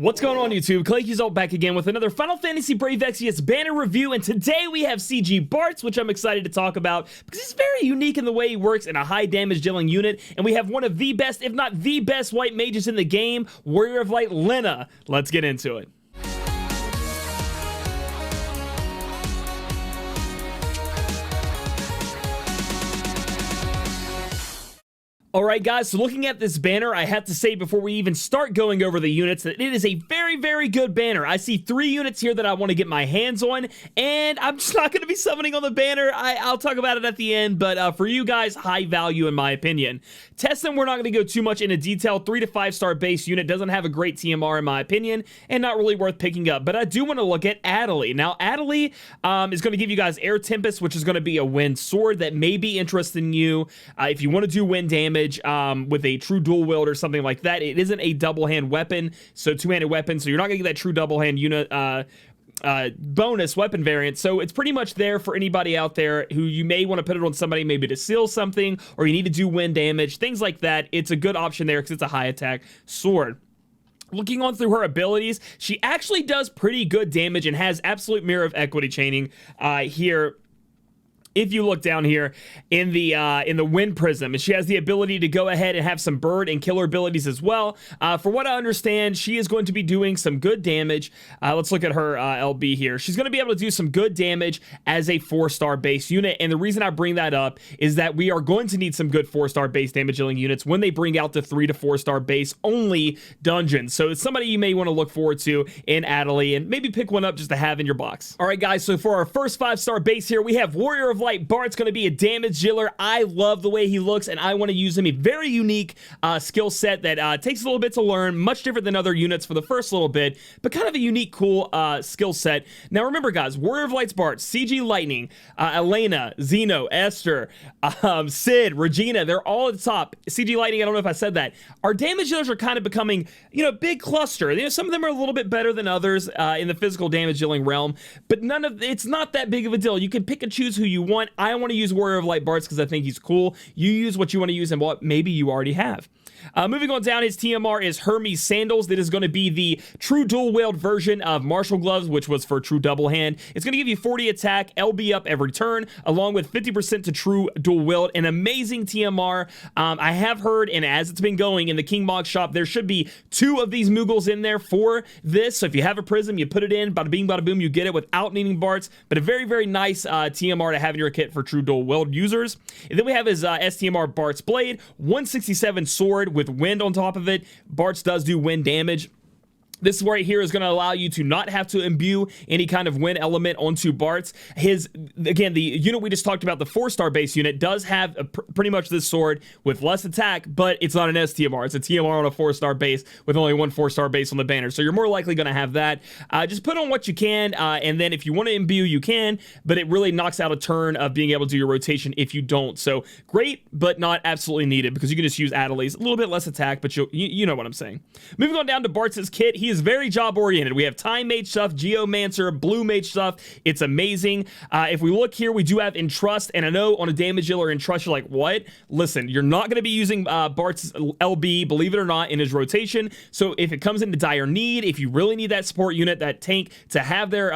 What's going on, YouTube? Claic Yuzolt back again with another Final Fantasy Brave Exvius banner review, and today we have CG Bartz, which I'm excited to talk about because he's very unique in the way he works in a high damage dealing unit, and we have one of the best, if not the best, white mages in the game, Warrior of Light Lenna. Let's get into it. Alright guys, so looking at this banner, I have to say before we even start going over the units that it is a very, very good banner. I see 3 units here that I want to get my hands on, and I'm just not going to be summoning on the banner. I'll talk about it at the end, but for you guys, high value in my opinion. Testing, we're not going to go too much into detail. 3 to 5 star base unit doesn't have a great TMR in my opinion, and not really worth picking up, but I do want to look at Adderley. Now, Adderley is going to give you guys Air Tempest, which is going to be a wind sword that may be interesting you if you want to do wind damage. With a true dual wield or something like that. It isn't a double hand weapon, so two-handed weapon, so you're not gonna get that true double hand unit bonus weapon variant, so it's pretty much there for anybody out there who you may want to put it on somebody maybe to seal something, or you need to do wind damage, things like that. It's a good option there because it's a high attack sword. Looking on through her abilities, she actually does pretty good damage and has absolute mirror of equity chaining here. If you look down here in the wind prism, and she has the ability to go ahead and have some bird and killer abilities as well. For what I understand, she is going to be doing some good damage. Let's look at her LB here. She's going to be able to do some good damage as a 4-star base unit, and the reason I bring that up is that we are going to need some good 4-star base damage dealing units when they bring out the 3 to 4-star base only dungeons. So it's somebody you may want to look forward to in Adderley, and maybe pick one up just to have in your box. All right, guys. So for our first 5-star base here, we have Warrior of Light Bartz, going to be a damage dealer. I love the way he looks, and I want to use him. A very unique skill set that takes a little bit to learn, much different than other units for the first little bit, but kind of a unique, cool skill set. Now, remember, guys, Warrior of Light's Bartz, CG Lightning, Elena, Zeno, Esther, Sid, Regina, they're all at the top. CG Lightning, I don't know if I said that. Our damage dealers are kind of becoming, you know, big cluster. You know, some of them are a little bit better than others in the physical damage dealing realm, but it's not that big of a deal. You can pick and choose who you want. I want to use Warrior of Light Bartz because I think he's cool. You use what you want to use and what maybe you already have. Moving on down, his TMR is Hermes Sandals. That is going to be the true dual wield version of Martial Gloves, which was for true double hand. It's going to give you 40 attack, LB up every turn, along with 50% to true dual wield. An amazing TMR. I have heard, and as it's been going in the King Mog shop, there should be 2 of these Moogles in there for this. So if you have a prism, you put it in, bada bing, bada boom, you get it without needing Bartz. But a very, very nice TMR to have in your kit for true dual wield users. And then we have his STMR Bartz Blade, 167 sword with wind on top of it. Bartz does do wind damage. This right here is going to allow you to not have to imbue any kind of wind element onto Bartz. Again, the unit we just talked about, the 4-star base unit, does have pretty much this sword with less attack, but it's not an STMR. It's a TMR on a 4-star base with only 1 4-star base on the banner. So you're more likely going to have that. Just put on what you can, and then if you want to imbue, you can, but it really knocks out a turn of being able to do your rotation if you don't. So great, but not absolutely needed because you can just use Adderley's. A little bit less attack, but you know what I'm saying. Moving on down to Bartz's kit, he is very job oriented. We have Time Mage stuff, Geomancer, Blue Mage stuff. It's amazing. If we look here, we do have Entrust, and I know on a damage dealer Entrust, you're like, what? Listen, you're not going to be using Bartz's LB, believe it or not, in his rotation. So if it comes into dire need, if you really need that support unit, that tank to have their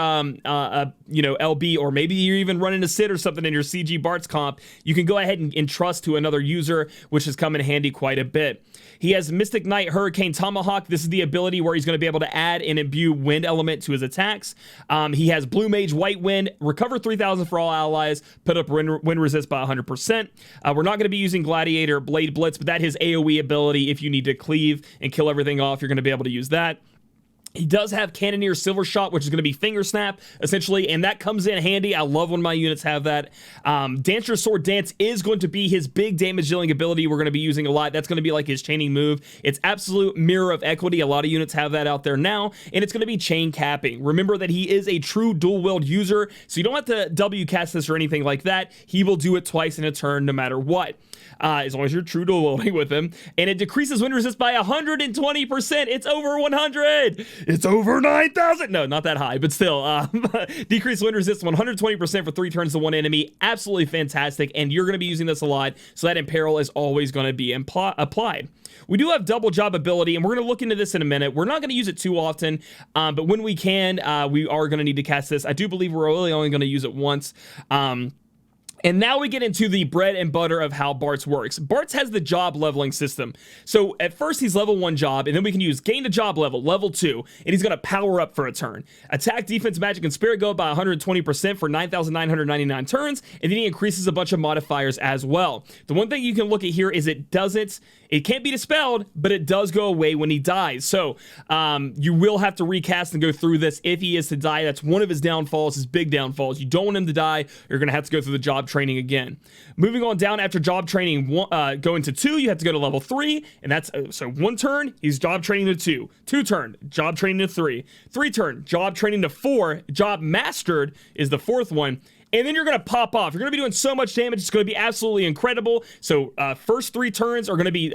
you know, LB, or maybe you're even running a Sid or something in your CG Bartz comp, you can go ahead and entrust to another user, which has come in handy quite a bit. He has Mystic Knight, Hurricane Tomahawk. This is the ability where he's going to be able to add and imbue wind element to his attacks. He has Blue Mage, White Wind, recover 3,000 for all allies, put up wind resist by 100%. We're not going to be using Gladiator, Blade Blitz, but that is AoE ability. If you need to cleave and kill everything off, you're going to be able to use that. He does have Cannoneer Silver Shot, which is going to be Finger Snap, essentially, and that comes in handy. I love when my units have that. Dancer's Sword Dance is going to be his big damage dealing ability we're going to be using a lot. That's going to be like his chaining move. It's absolute mirror of equity. A lot of units have that out there now, and it's going to be chain capping. Remember that he is a true dual wield user, so you don't have to W cast this or anything like that. He will do it twice in a turn no matter what. As long as you're true dual wielding with him. And it decreases wind resist by 120%. It's over 100. It's over 9,000. No, not that high, but still. Decrease wind resist 120% for 3 turns to one enemy. Absolutely fantastic, and you're going to be using this a lot, so that Imperil is always going to be applied. We do have double job ability, and we're going to look into this in a minute. We're not going to use it too often, but when we can, we are going to need to cast this. I do believe we're really only going to use it once. And now we get into the bread and butter of how Bartz works. Bartz has the job leveling system. So at first he's level 1 job, and then we can use gain to job level 2, and he's going to power up for a turn. Attack, defense, magic, and spirit go up by 120% for 9,999 turns, and then he increases a bunch of modifiers as well. The one thing you can look at here is it can't be dispelled, but it does go away when he dies. So you will have to recast and go through this if he is to die. That's one of his downfalls, his big downfalls. You don't want him to die. You're going to have to go through the job training again. Moving on down after job training, going to 2, you have to go to level 3, and that's so 1 turn, he's job training to 2. 2 turn, job training to 3. 3 turn, job training to 4. Job mastered is the 4th one. And then you're going to pop off. You're going to be doing so much damage. It's going to be absolutely incredible. So first 3 turns are going to be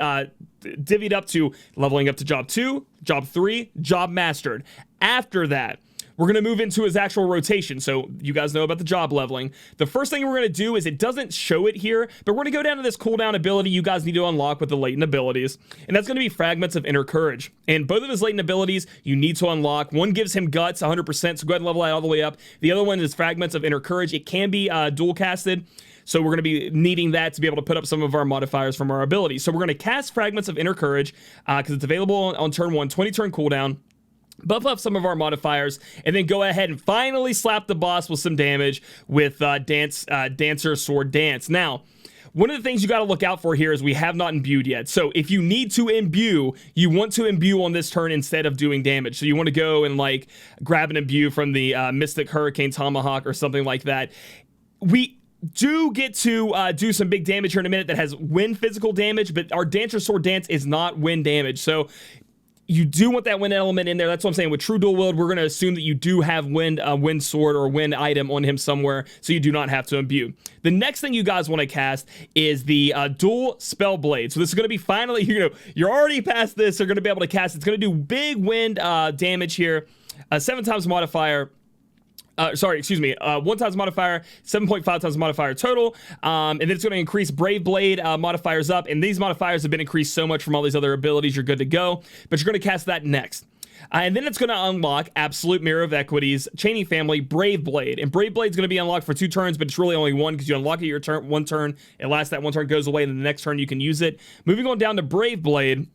divvied up to leveling up to job 2, job 3, job mastered. After that, we're going to move into his actual rotation. So you guys know about the job leveling. The first thing we're going to do is, it doesn't show it here, but we're going to go down to this cooldown ability you guys need to unlock with the latent abilities. And that's going to be Fragments of Inner Courage. And both of his latent abilities you need to unlock. One gives him Guts 100%, so go ahead and level that all the way up. The other one is Fragments of Inner Courage. It can be dual casted. So we're going to be needing that to be able to put up some of our modifiers from our abilities. So we're going to cast Fragments of Inner Courage because it's available on turn 1, 20 turn cooldown. Buff up some of our modifiers, and then go ahead and finally slap the boss with some damage with Dancer Sword Dance. Now, one of the things you got to look out for here is we have not imbued yet. So if you need to imbue, you want to imbue on this turn instead of doing damage. So you want to go and like grab an imbue from the Mystic Hurricane Tomahawk or something like that. We do get to do some big damage here in a minute that has wind physical damage, but our Dancer Sword Dance is not wind damage. So you do want that wind element in there. That's what I'm saying. With True Dual Wield, we're going to assume that you do have wind sword or wind item on him somewhere, so you do not have to imbue. The next thing you guys want to cast is the dual spell blade. So this is going to be finally, you're already past this. They're going to be able to cast. It's going to do big wind damage here. 7 times modifier. 1 times modifier, 7.5 times modifier total, and then it's going to increase Brave Blade modifiers up, and these modifiers have been increased so much from all these other abilities, you're good to go, but you're going to cast that next. And then it's going to unlock Absolute Mirror of Equities, Chaining Family, Brave Blade, and Brave Blade's going to be unlocked for 2 turns, but it's really only 1 because you unlock it your turn, 1 turn, it lasts, that 1 turn goes away, and then the next turn you can use it. Moving on down to Brave Blade.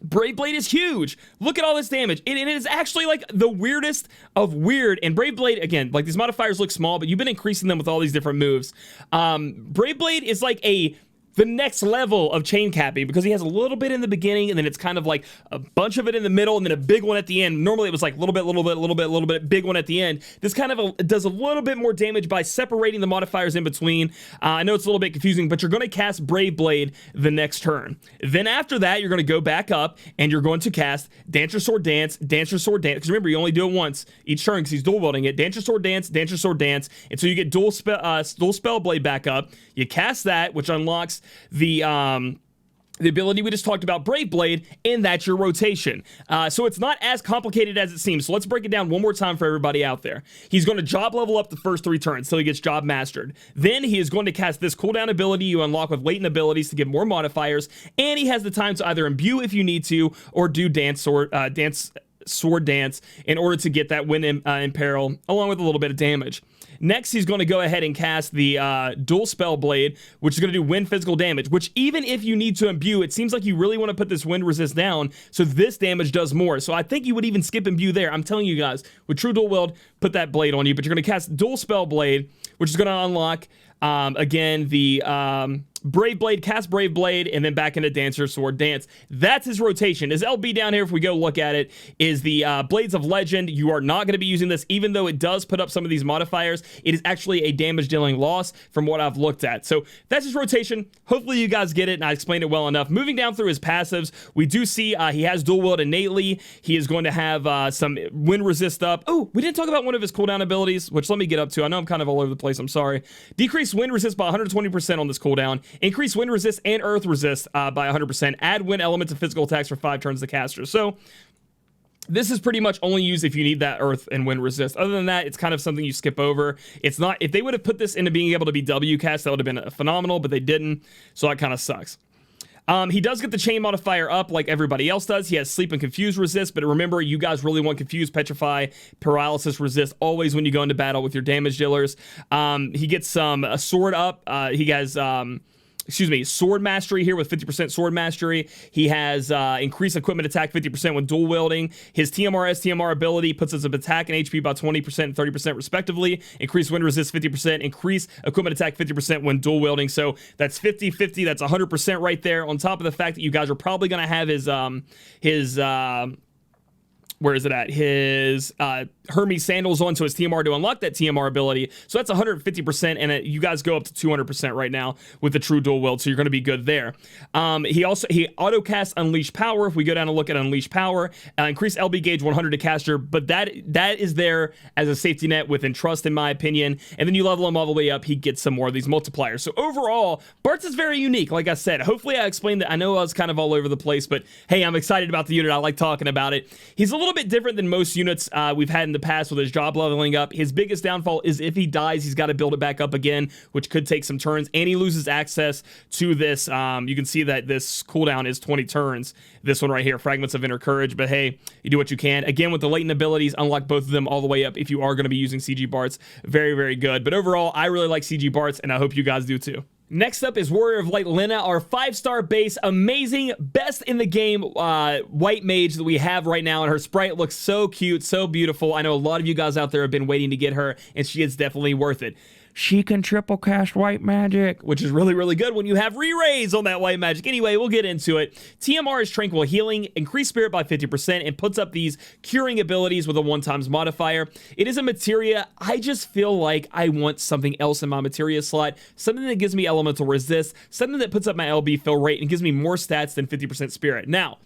Brave Blade is huge. Look at all this damage. It is actually like the weirdest of weird. And Brave Blade, again, like these modifiers look small, but you've been increasing them with all these different moves. Brave Blade is like the next level of chain capping because he has a little bit in the beginning, and then it's kind of like a bunch of it in the middle, and then a big one at the end. Normally it was like a little bit, big one at the end. This kind of does a little bit more damage by separating the modifiers in between. I know it's a little bit confusing, but you're going to cast Brave Blade the next turn. Then after that, you're going to go back up, and you're going to cast Dancer Sword Dance, because remember, you only do it once each turn because he's dual wielding it. Dancer Sword Dance, and so you get dual spell blade back up. You cast that, which unlocks the ability we just talked about, Brave Blade, and that's your rotation. So it's not as complicated as it seems. So let's break it down one more time for everybody out there. He's going to job level up the first 3 turns till he gets job mastered. Then he is going to cast this cooldown ability you unlock with latent abilities to get more modifiers, and he has the time to either imbue if you need to, or do sword dance in order to get that win in peril, along with a little bit of damage. Next, he's going to go ahead and cast the dual spell blade, which is going to do wind physical damage, which even if you need to imbue, it seems like you really want to put this wind resist down, so this damage does more. So I think you would even skip imbue there. I'm telling you guys, with True Dual Wield, put that blade on you, but you're going to cast dual spell blade, which is going to unlock, again, the Brave Blade, cast Brave Blade, and then back into Dancer Sword Dance. That's his rotation. His LB down here, if we go look at it, is the Blades of Legend. You are not going to be using this, even though it does put up some of these modifiers. It is actually a damage-dealing loss from what I've looked at. So that's his rotation. Hopefully you guys get it, and I explained it well enough. Moving down through his passives, we do see he has Dual Wield innately. He is going to have some Wind Resist up. Oh, we didn't talk about one of his cooldown abilities, which let me get up to. I know I'm kind of all over the place. I'm sorry. Decrease Wind Resist by 120% on this cooldown. Increase wind resist and earth resist by 100%. Add wind elements and physical attacks for 5 turns to caster. So This is pretty much only used if you need that earth and wind resist. Other than that, it's kind of something you skip over. It's not, if they would have put this into being able to be W cast, that would have been phenomenal, but they didn't. So that kind of sucks. He does get the chain modifier up like everybody else does. He has sleep and confuse resist, but remember, you guys really want confuse, petrify, paralysis resist always when you go into battle with your damage dealers. He gets some sword up. He has sword mastery here with 50% sword mastery. He has increased equipment attack 50% when dual wielding. His TMR STMR ability puts his attack and HP by 20% and 30% respectively. Increased wind resist 50%. Increase equipment attack 50% when dual wielding. So that's 50-50. That's 100% right there. On top of the fact that you guys are probably going to have his where is it at? His Hermes sandals on, so his TMR to unlock that TMR ability. So that's 150%, and you guys go up to 200% right now with the true dual wield, so you're going to be good there. He auto casts Unleash Power. If we go down and look at Unleash Power, increase LB gauge 100 to caster, but that is there as a safety net with Entrust, in my opinion. And then you level him all the way up, he gets some more of these multipliers. So overall, Bartz is very unique. Like I said, hopefully I explained that. I know I was kind of all over the place, but hey, I'm excited about the unit. I like talking about it. He's a little bit different than most units we've had in the past with his job leveling up. His biggest downfall is if he dies, he's got to build it back up again, which could take some turns, and he loses access to this. You can see that this cooldown is 20 turns. This one right here, Fragments of Inner Courage, but hey, you do what you can. Again, with the latent abilities, unlock both of them all the way up if you are going to be using CG Bartz. Very, very good. But overall, I really like CG Bartz, and I hope you guys do too. Next up is Warrior of Light Lenna, our 5-star base, amazing, best in the game white mage that we have right now, and her sprite looks so cute, so beautiful. I know a lot of you guys out there have been waiting to get her, and she is definitely worth it. She can triple cast white magic, which is really, really good when you have re-raise on that white magic. Anyway, we'll get into it. TMR is Tranquil Healing, increase spirit by 50%, and puts up these curing abilities with a 1x modifier. It is a materia. I just feel like I want something else in my materia slot, something that gives me elemental resist, something that puts up my LB fill rate and gives me more stats than 50% spirit. Now,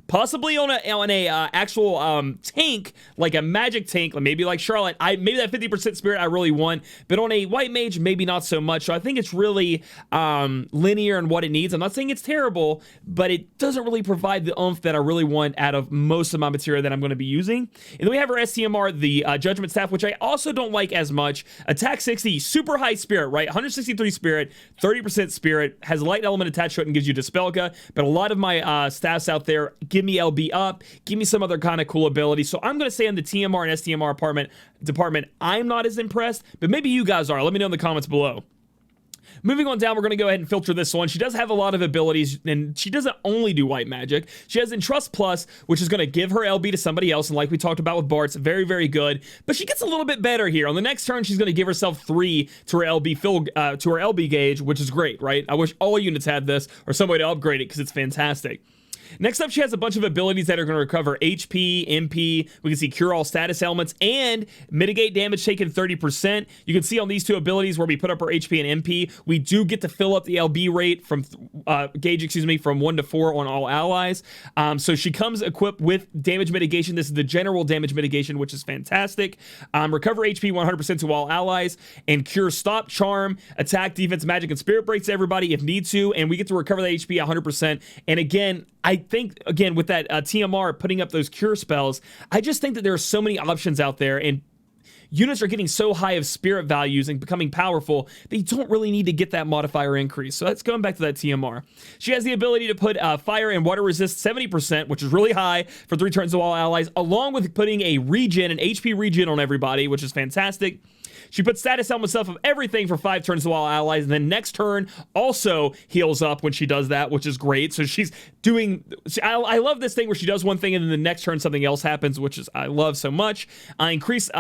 possibly on a actual tank, like a magic tank, maybe like Charlotte, maybe that 50% spirit I really want, but on a white mage, maybe not so much. So I think it's really linear in what it needs. I'm not saying it's terrible, but it doesn't really provide the oomph that I really want out of most of my material that I'm going to be using. And then we have our STMR, the Judgment Staff, which I also don't like as much. Attack 60, super high spirit, right? 163 spirit, 30% spirit, has light element attached to it and gives you Dispelka, but a lot of my staffs out there give me LB up, give me some other kind of cool ability. So I'm going to say in the TMR and STMR department, I'm not as impressed, but maybe you guys are. Let me know in the comments below. Moving on down, we're going to go ahead and filter this one. She does have a lot of abilities, and she doesn't only do white magic. She has Entrust Plus, which is going to give her LB to somebody else, and like we talked about with Bartz, very, very good. But she gets a little bit better here. On the next turn, she's going to give herself 3 to her LB to her LB gauge, which is great, right? I wish all units had this, or some way to upgrade it, because it's fantastic. Next up, she has a bunch of abilities that are going to recover HP, MP. We can see cure all status elements and mitigate damage taken 30%. You can see on these two abilities where we put up our HP and MP, we do get to fill up the LB rate from gauge, from 1 to 4 on all allies. So she comes equipped with damage mitigation. This is the general damage mitigation, which is fantastic. Recover HP 100% to all allies, and cure stop, charm, attack, defense, magic, and spirit breaks to everybody if need to. And we get to recover that HP 100%. And again, I think, again, with that TMR putting up those cure spells, I just think that there are so many options out there, and units are getting so high of spirit values and becoming powerful that you don't really need to get that modifier increase. So that's going back to that TMR. She has the ability to put fire and water resist 70%, which is really high for 3 turns of all allies, along with putting a regen, an HP regen on everybody, which is fantastic. She puts status elements stuff of everything for 5 turns to all allies, and then next turn also heals up when she does that, which is great. So she's doing, I love this thing where she does one thing and then the next turn something else happens, which is I love so much. Increase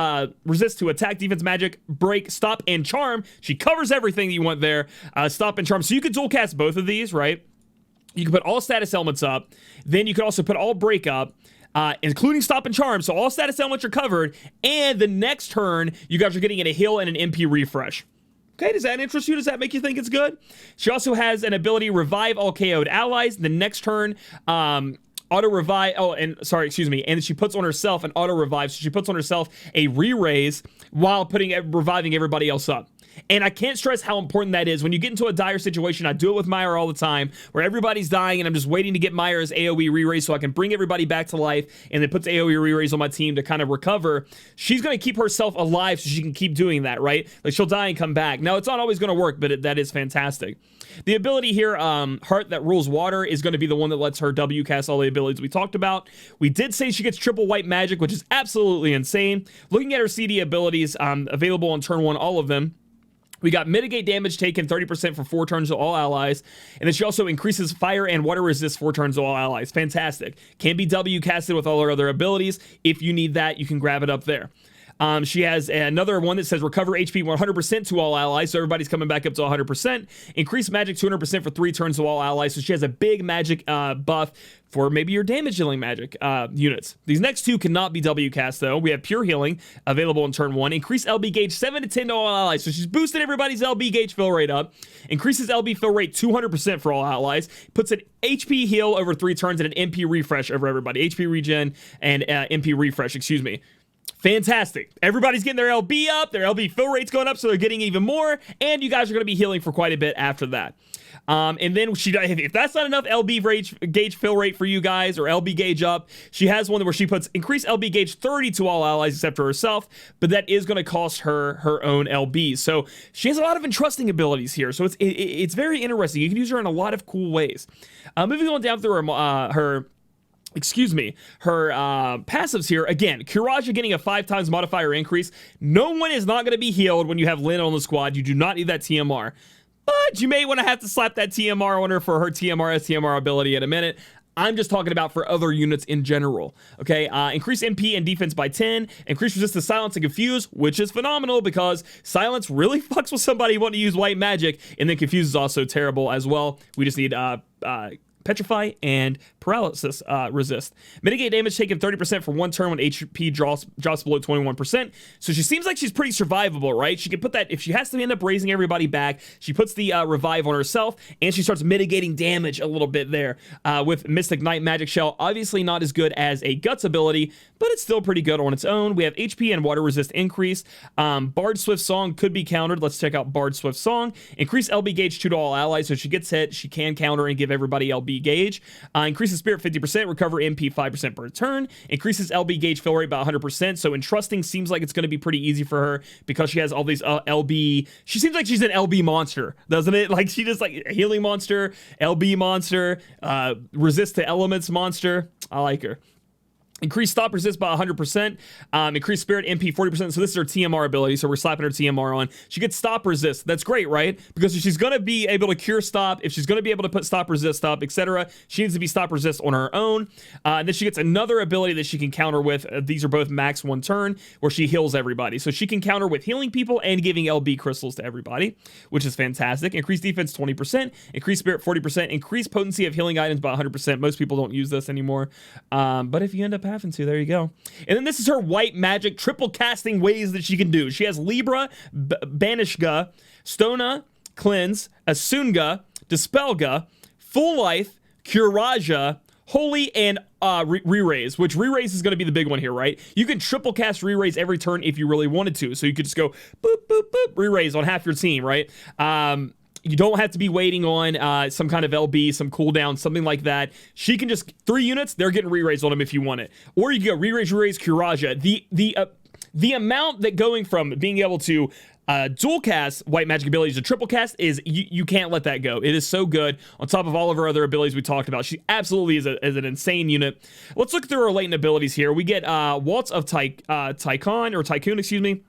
resist to attack, defense, magic, break, stop, and charm. She covers everything that you want there. Stop and charm. So you could dual cast both of these, right? You can put all status elements up. Then you can also put all break up. Including stop and charm, so all status elements are covered, and the next turn, you guys are getting a heal and an MP refresh. Okay, does that interest you? Does that make you think it's good? She also has an ability, revive all KO'd allies. The next turn, auto revive, and she puts on herself an auto revive, so she puts on herself a re-raise while reviving everybody else up. And I can't stress how important that is. When you get into a dire situation, I do it with Myra all the time, where everybody's dying and I'm just waiting to get Myra's AoE re-raise so I can bring everybody back to life, and then puts AoE re-raise on my team to kind of recover. She's going to keep herself alive so she can keep doing that, right? Like, she'll die and come back. Now, it's not always going to work, but that is fantastic. The ability here, Heart That Rules Water, is going to be the one that lets her W cast all the abilities we talked about. We did say she gets triple white magic, which is absolutely insane. Looking at her CD abilities, available on turn 1, all of them. We got mitigate damage taken 30% for 4 turns to all allies. And then she also increases fire and water resist 4 turns to all allies. Fantastic. Can be W casted with all her other abilities. If you need that, you can grab it up there. She has another one that says recover HP 100% to all allies, so everybody's coming back up to 100%. Increase magic 200% for 3 turns to all allies, so she has a big magic buff for maybe your damage dealing magic units. These next 2 cannot be W cast though. We have pure healing available in turn 1. Increase LB gauge 7 to 10 to all allies, so she's boosted everybody's LB gauge fill rate up. Increases LB fill rate 200% for all allies. Puts an HP heal over 3 turns and an MP refresh over everybody. HP regen and MP refresh, excuse me. Fantastic. Everybody's getting their LB up, their LB fill rate's going up, so they're getting even more, and you guys are going to be healing for quite a bit after that. And then if that's not enough LB gauge fill rate for you guys, or LB gauge up, she has one where she puts increased LB gauge 30 to all allies except for herself, but that is going to cost her own LB. So she has a lot of entrusting abilities here, so it's very interesting. You can use her in a lot of cool ways. Moving on down through her passives here. Again, Kuraja getting a 5 times modifier increase. No one is not going to be healed when you have Lenna on the squad. You do not need that TMR. But you may want to have to slap that TMR on her for her TMR ability in a minute. I'm just talking about for other units in general. Okay, increase MP and defense by 10. Increase resist to silence and confuse, which is phenomenal because silence really fucks with somebody wanting to use white magic, and then confuse is also terrible as well. We just need petrify and paralysis resist. Mitigate damage taken 30% for 1 turn when HP drops below 21%. So she seems like she's pretty survivable, right? She can put that, if she has to end up raising everybody back, she puts the revive on herself, and she starts mitigating damage a little bit there with Mystic Knight Magic Shell. Obviously not as good as a Guts ability, but it's still pretty good on its own. We have HP and water resist increase. Bard Swift Song could be countered. Let's check out Bard Swift Song. Increase LB gauge 2 to all allies, so if she gets hit, she can counter and give everybody LB gauge. Increases spirit 50%, recover MP 5% per turn. Increases LB gauge fill rate by 100%. So entrusting seems like it's going to be pretty easy for her because she has all these LB. She seems like she's an LB monster, doesn't it? Like, she just like healing monster, LB monster, resist to elements monster. I like her. Increase stop resist by 100%. Increase spirit MP 40%. So this is her TMR ability. So we're slapping her TMR on. She gets stop resist. That's great, right? Because if she's going to be able to cure stop, if she's going to be able to put stop resist up, etc., she needs to be stop resist on her own. And then she gets another ability that she can counter with. These are both max 1 turn where she heals everybody. So she can counter with healing people and giving LB crystals to everybody, which is fantastic. Increase defense 20%. Increase spirit 40%. Increase potency of healing items by 100%. Most people don't use this anymore. But if you end up having to, there you go. And then this is her white magic triple casting ways that she can do. She has Libra, Banishga, Stona, Cleanse, Asunga, Dispelga, Full Life, Kuraja, Holy, and re-raise, which re-raise is going to be the big one here, right? You can triple cast re-raise every turn if you really wanted to. So you could just go boop, boop, boop, re-raise on half your team, right? You don't have to be waiting on some kind of LB, some cooldown, something like that. She can just 3 units, they're getting re-raised on them if you want it. Or you can go re-raise, Kuraja. The amount that going from being able to dual cast white magic abilities to triple cast is you can't let that go. It is so good on top of all of her other abilities we talked about. She absolutely is an insane unit. Let's look through her latent abilities here. We get Waltz of Tycoon, excuse me.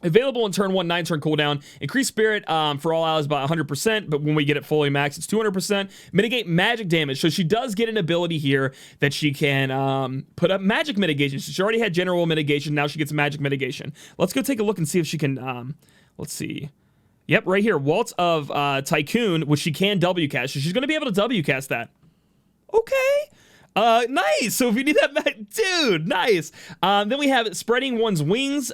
Available in turn 1, 9 turn cooldown. Increase spirit for all allies by 100%, but when we get it fully maxed, it's 200%. Mitigate magic damage. So she does get an ability here that she can put up magic mitigation. So she already had general mitigation. Now she gets magic mitigation. Let's go take a look and see if she can, let's see. Yep, right here. Waltz of Tycoon, which she can W cast. So she's going to be able to W cast that. Okay. Nice. So if you need that, dude, nice. Then we have spreading one's wings.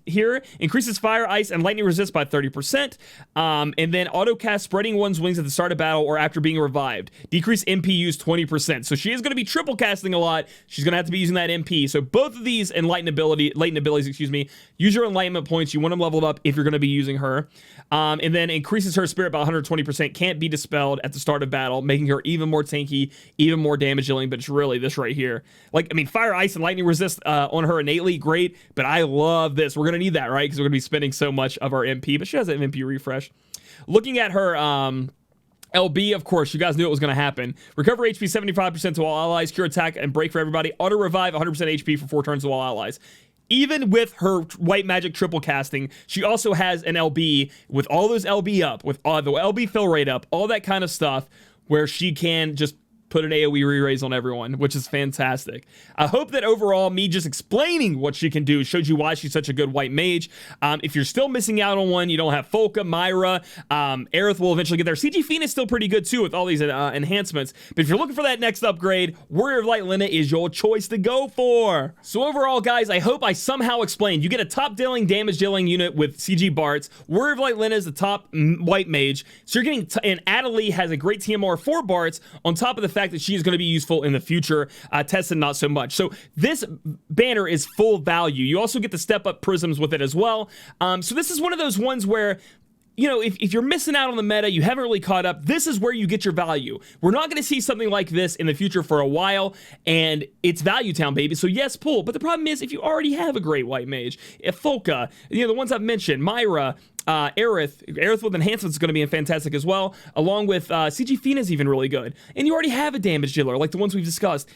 Here increases fire, ice, and lightning resist by 30%. And then auto cast spreading one's wings at the start of battle or after being revived. Decrease MP use 20%. So she is going to be triple casting a lot. She's going to have to be using that MP. So both of these latent abilities, excuse me, use your enlightenment points. You want them leveled up if you're going to be using her. And then increases her spirit by 120%. Can't be dispelled at the start of battle, making her even more tanky, even more damage dealing. But it's really this right here. Like, I mean, fire, ice, and lightning resist on her innately, great. But I love this. We're going to need that, right? Because we're going to be spending so much of our MP. But she has an MP refresh. Looking at her LB, of course, you guys knew it was going to happen. Recover HP 75% to all allies, cure attack, and break for everybody. Auto revive 100% HP for 4 turns to all allies. Even with her white magic triple casting, she also has an LB with all those LB up, with all the LB fill rate up, all that kind of stuff, where she can just put an AoE re-raise on everyone, which is fantastic. I hope that overall, me just explaining what she can do showed you why she's such a good white mage. If you're still missing out on one, you don't have Folka, Myra, Aerith will eventually get there. CG Fiend is still pretty good too with all these enhancements. But if you're looking for that next upgrade, Warrior of Light Lenna is your choice to go for. So overall, guys, I hope I somehow explained. You get a top dealing, damage dealing unit with CG Bartz. Warrior of Light Lenna is the top white mage. So you're getting, and Adelie has a great TMR for Bartz on top of the fact that she is going to be useful in the future. Tested not so much. So this banner is full value. You also get the step up prisms with it as well. So this is one of those ones where, you know, if you're missing out on the meta, you haven't really caught up, this is where you get your value. We're not going to see something like this in the future for a while, and it's value town, baby. So yes, pull. But the problem is, if you already have a great white mage, if Folka, you know, the ones I've mentioned, Myra, Aerith with enhancements is going to be fantastic as well, along with CG Fiend is even really good. And you already have a damage dealer, like the ones we've discussed.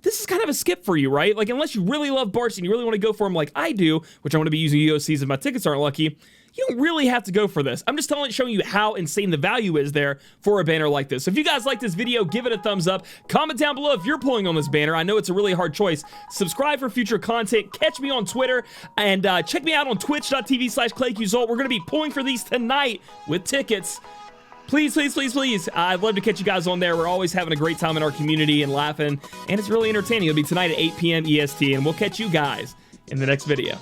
This is kind of a skip for you, right? Like, unless you really love Bartz and you really want to go for him like I do, which I'm going to be using EOCs if my tickets aren't lucky, you don't really have to go for this. I'm just showing you how insane the value is there for a banner like this. So if you guys like this video, give it a thumbs up. Comment down below if you're pulling on this banner. I know it's a really hard choice. Subscribe for future content. Catch me on Twitter. And check me out on twitch.tv/Claic Yuzolt. We're going to be pulling for these tonight with tickets. Please, please, please, please. I'd love to catch you guys on there. We're always having a great time in our community and laughing. And it's really entertaining. It'll be tonight at 8 p.m. EST. And we'll catch you guys in the next video.